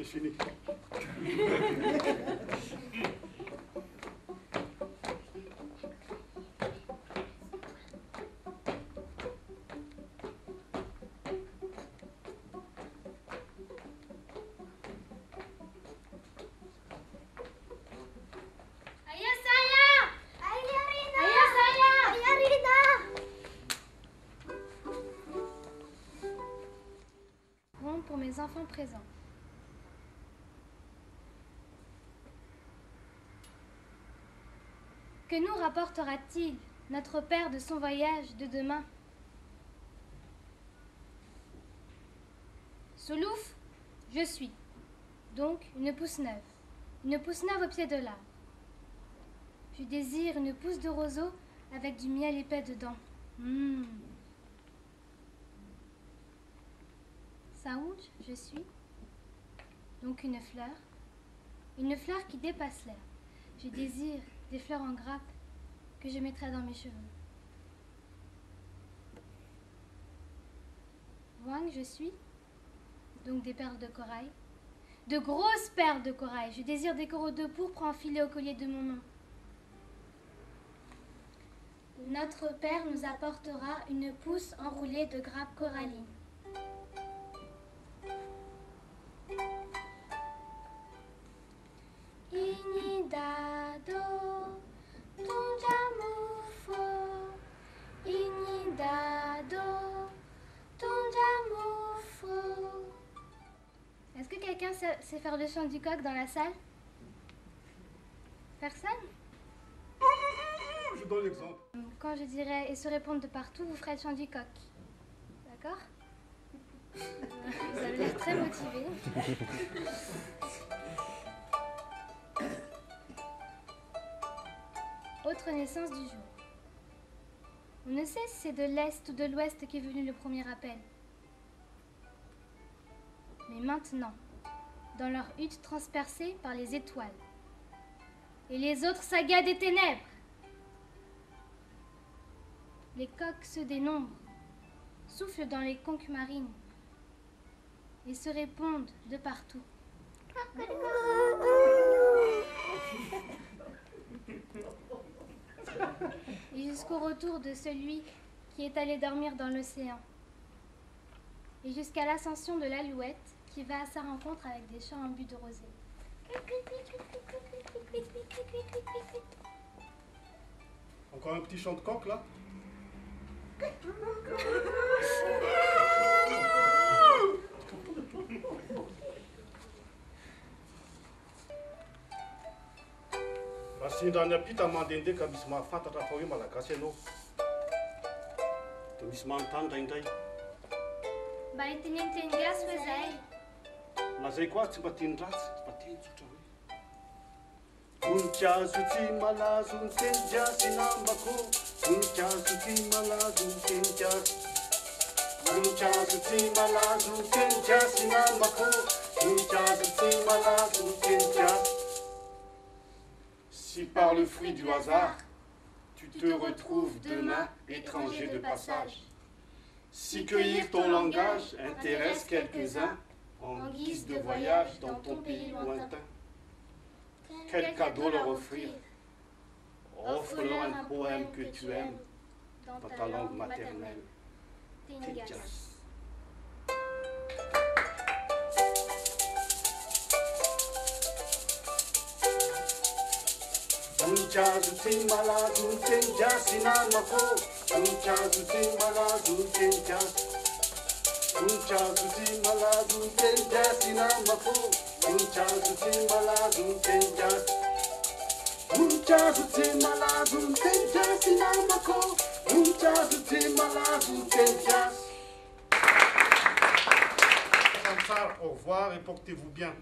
fini. Pour mes enfants présents. Que nous rapportera-t-il notre Père de son voyage de demain? Soulouf, je suis. Donc une pousse neuve. Une pousse neuve au pied de l'arbre. Je désire une pousse de roseau avec du miel épais dedans. Saouj, je suis. Donc une fleur qui dépasse l'air. Je désire des fleurs en grappe que je mettrai dans mes cheveux. Wang, je suis. Donc des perles de corail. De grosses perles de corail. Je désire des coraux de pourpre enfilés au collier de mon nom. Notre Père nous apportera une pousse enroulée de grappes corallines. Inidado, Tonjamufo, Inidado, Tonjamufo. Est-ce que quelqu'un sait faire le chant du coq dans la salle? Personne? Je donne l'exemple. Quand je dirais « et se répondre de partout », vous ferez le chant du coq. D'accord? Vous avez l'air très motivé. Autre naissance du jour. On ne sait si c'est de l'Est ou de l'Ouest qu'est venu le premier appel. Mais maintenant, dans leur hutte transpercée par les étoiles, et les autres sagas des ténèbres, les coqs se dénombrent, soufflent dans les conques marines et se répondent de partout. Et jusqu'au retour de celui qui est allé dormir dans l'océan. Et jusqu'à l'ascension de l'alouette qui va à sa rencontre avec des chants imbus de rosée. Encore un petit chant de coq là? Rasindrany apita mandende ka misy mahafantatra fa hoe malagasy ianao. Dia misy manontany indraindray. Mba itinitiny gasy hoe zay. Lazay koa tsy mba teny ratsy, fa teny tsotra hoe. Voninkazo tsy malazo ny teny gasy nambako. Voninkazo tsy malazo ny teny gasy. Voninkazo tsy malazo ny teny gasy nambako. Voninkazo tsy malazo ny teny gasy. Si par le fruit du hasard, tu te retrouves demain étranger de passage, si cueillir ton langage intéresse quelques-uns en guise de voyage dans ton pays lointain, quel cadeau leur offrir? Offre-leur un poème que tu aimes dans ta langue maternelle. Tinjas. Voninkazo tsy malazo ny teny gasy namako. Voninkazo tsy malazo ny teny gasy. Voninkazo tsy malazo ny teny gasy namako. Voninkazo tsy malazo ny teny gasy. Voninkazo tsy malazo ny teny gasy namako. Voninkazo tsy malazo ny teny gasy. Comme ça, au revoir et portez-vous bien.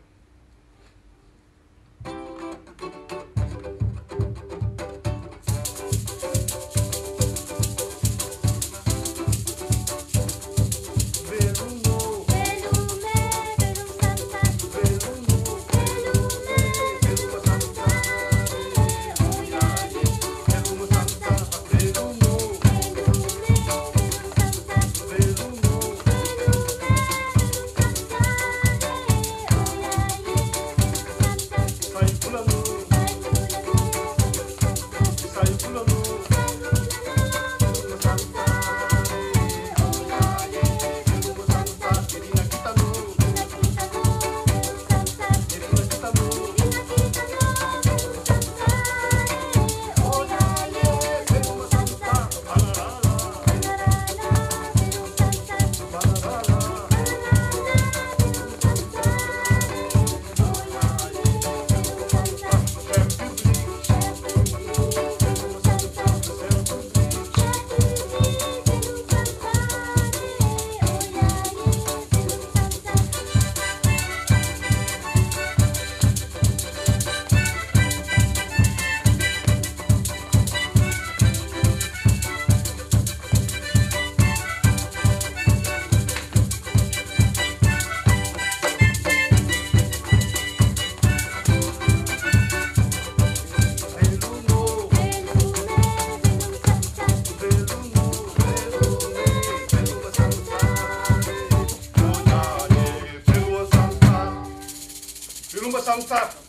Lumba Samsaka.